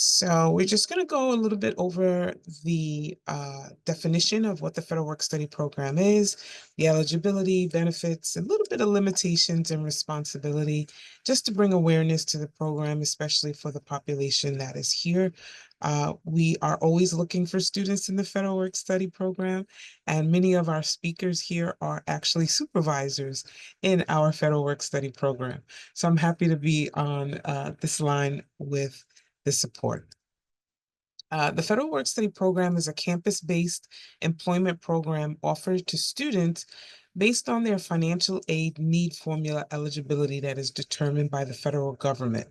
So we're just going to go a little bit over the definition of what the Federal Work Study Program is, the eligibility, benefits, a little bit of limitations and responsibility, just to bring awareness to the program, especially for the population that is here. We are always looking for students in the Federal Work Study Program, and many of our speakers here are actually supervisors in our Federal Work Study Program. So I'm happy to be on this line with the support. The Federal Work Study Program is a campus-based employment program offered to students based on their financial aid need formula eligibility that is determined by the federal government.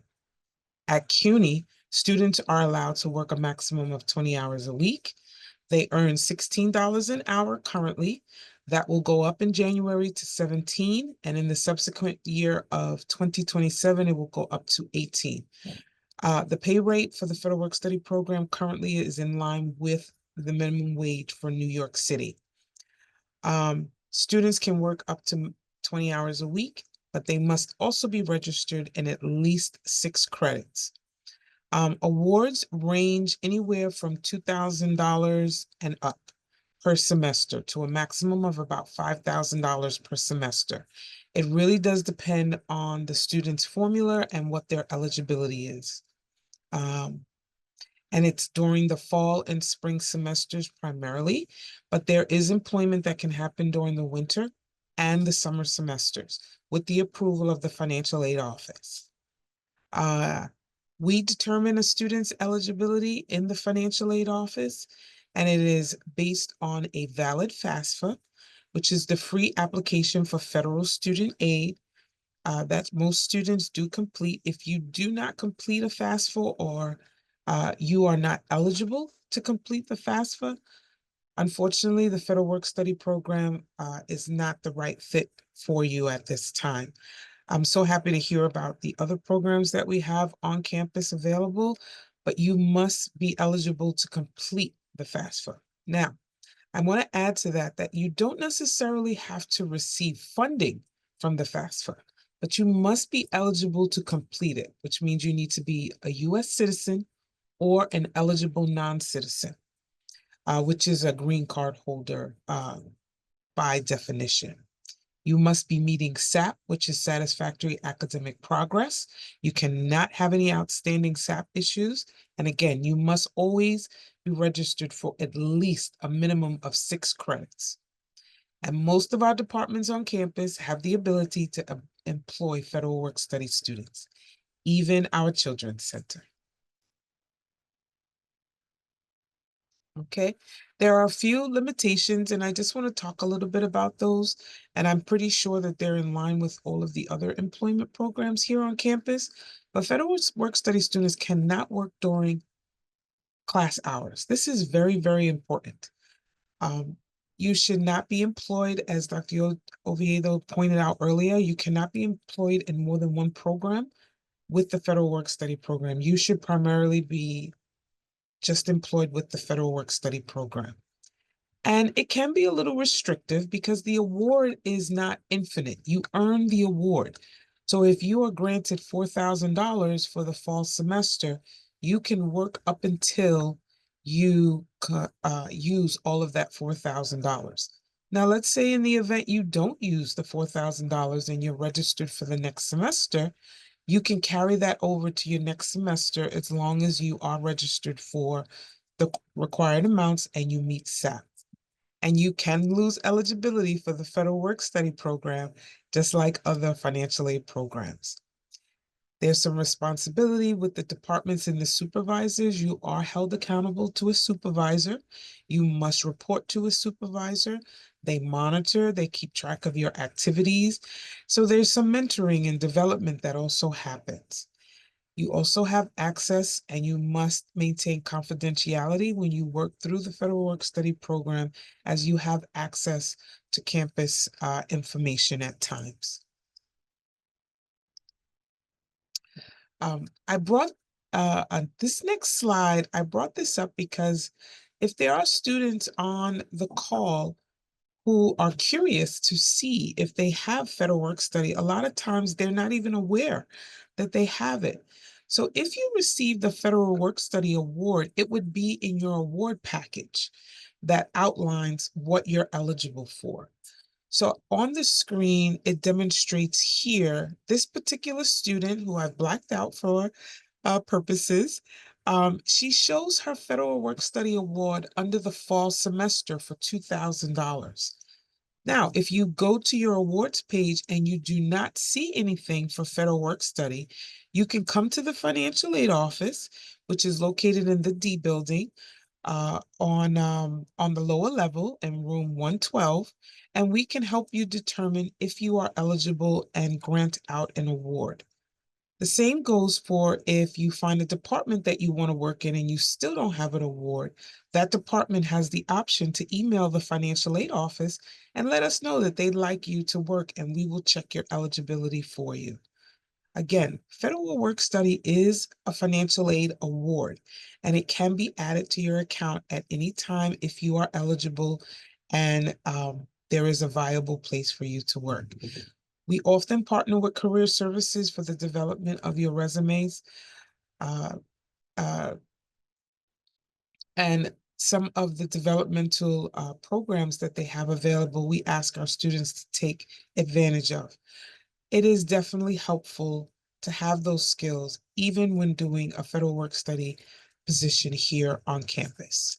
At CUNY, students are allowed to work a maximum of 20 hours a week. They earn $16 an hour currently. That will go up in January to 17, and in the subsequent year of 2027, it will go up to 18. The pay rate for the Federal Work Study Program currently is in line with the minimum wage for New York City. Students can work up to 20 hours a week, but they must also be registered in at least 6 credits. Awards range anywhere from $2,000 and up per semester to a maximum of about $5,000 per semester. It really does depend on the student's formula and what their eligibility is. And it's during the fall and spring semesters primarily, but there is employment that can happen during the winter and the summer semesters with the approval of the financial aid office. We determine a student's eligibility in the financial aid office, and it is based on a valid FAFSA, which is the free application for federal student aid that most students do complete. If you do not complete a FAFSA or you are not eligible to complete the FAFSA, unfortunately, the Federal Work Study Program is not the right fit for you at this time. I'm so happy to hear about the other programs that we have on campus available, but you must be eligible to complete the FAFSA. Now, I want to add to that you don't necessarily have to receive funding from the FAFSA, but you must be eligible to complete it, which means you need to be a U.S. citizen or an eligible non-citizen, which is a green card holder by definition. You must be meeting SAP, which is satisfactory academic progress. You cannot have any outstanding SAP issues. And again, you must always be registered for at least a minimum of 6 credits. And most of our departments on campus have the ability to employ Federal Work Study students, even our Children's Center. Okay, there are a few limitations, and I just want to talk a little bit about those. And I'm pretty sure that they're in line with all of the other employment programs here on campus. But Federal Work Study students cannot work during class hours. This is very, very important. You should not be employed, as Dr. Oviedo pointed out earlier, you cannot be employed in more than one program with the Federal Work Study Program. You should primarily be just employed with the Federal Work Study Program. And it can be a little restrictive because the award is not infinite. You earn the award. So if you are granted $4,000 for the fall semester, you can work up until you use all of that $4,000. Now, let's say in the event you don't use the $4,000 and you're registered for the next semester, you can carry that over to your next semester as long as you are registered for the required amounts and you meet SAP. And you can lose eligibility for the Federal Work Study Program, just like other financial aid programs. There's some responsibility with the departments and the supervisors. You are held accountable to a supervisor. You must report to a supervisor. They monitor, they keep track of your activities. So there's some mentoring and development that also happens. You also have access, and you must maintain confidentiality when you work through the Federal Work Study Program, as you have access to campus information at times. I brought on this next slide, I brought this up because if there are students on the call who are curious to see if they have Federal Work Study, a lot of times they're not even aware that they have it. So if you receive the Federal Work Study Award, it would be in your award package that outlines what you're eligible for. So on the screen, it demonstrates here this particular student who I've blacked out for purposes. She shows her Federal Work Study Award under the fall semester for $2,000. Now, if you go to your awards page and you do not see anything for federal work study, you can come to the financial aid office, which is located in the D building on the lower level in room 112, and we can help you determine if you are eligible and grant out an award. The same goes for if you find a department that you want to work in and you still don't have an award, that department has the option to email the financial aid office and let us know that they'd like you to work, and we will check your eligibility for you. Again, Federal Work Study is a financial aid award, and it can be added to your account at any time if you are eligible and there is a viable place for you to work. We often partner with career services for the development of your resumes. Uh, uh, and some of the developmental programs that they have available, we ask our students to take advantage of. It is definitely helpful to have those skills, even when doing a federal work study position here on campus.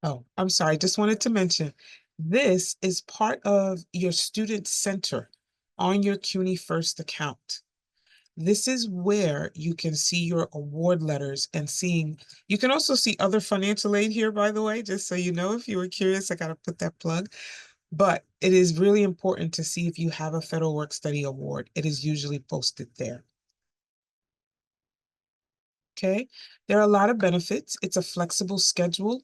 Oh, I'm sorry, just wanted to mention, this is part of your student center on your CUNY First account. This is where you can see your award letters and you can also see other financial aid here, by the way, just so you know, if you were curious, I got to put that plug. But it is really important to see if you have a Federal Work Study Award. It is usually posted there. Okay. There are a lot of benefits. It's a flexible schedule.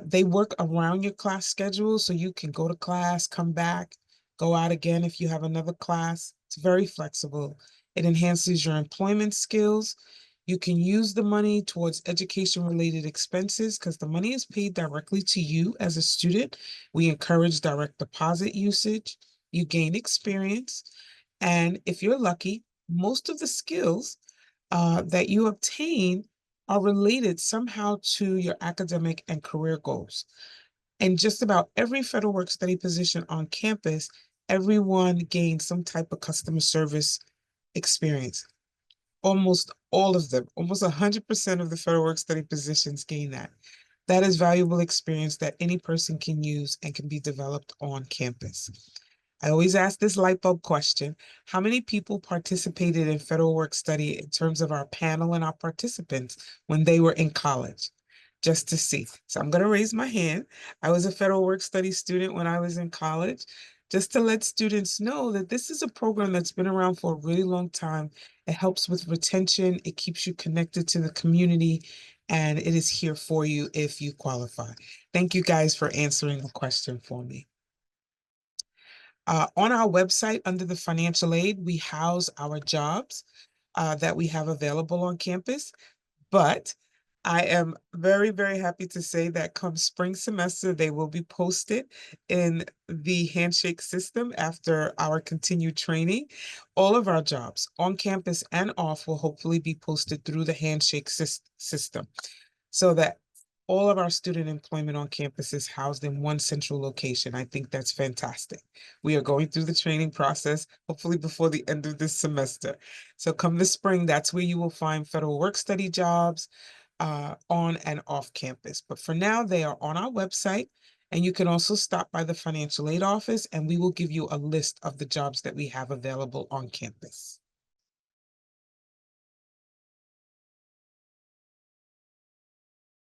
They work around your class schedule, so you can go to class, come back, go out again if you have another class. It's very flexible. It enhances your employment skills. You can use the money towards education-related expenses because the money is paid directly to you as a student. We encourage direct deposit usage. You gain experience. And if you're lucky, most of the skills that you obtain are related somehow to your academic and career goals. And just about every federal work study position on campus, everyone gains some type of customer service experience. Almost all of them, almost 100% of the federal work study positions gain that. That is valuable experience that any person can use and can be developed on campus. I always ask this light bulb question: how many people participated in federal work study in terms of our panel and our participants when they were in college? Just to see. So I'm going to raise my hand. I was a federal work study student when I was in college, just to let students know that this is a program that's been around for a really long time. It helps with retention. It keeps you connected to the community, and it is here for you if you qualify. Thank you guys for answering the question for me. On our website, under the financial aid, we house our jobs that we have available on campus. But I am very, very happy to say that come spring semester, they will be posted in the handshake system after our continued training. All of our jobs on campus and off will hopefully be posted through the handshake system, so that all of our student employment on campus is housed in one central location. I think that's fantastic. We are going through the training process, hopefully before the end of this semester. So come this spring, that's where you will find federal work study jobs on and off campus. But for now, they are on our website. And you can also stop by the financial aid office, and we will give you a list of the jobs that we have available on campus.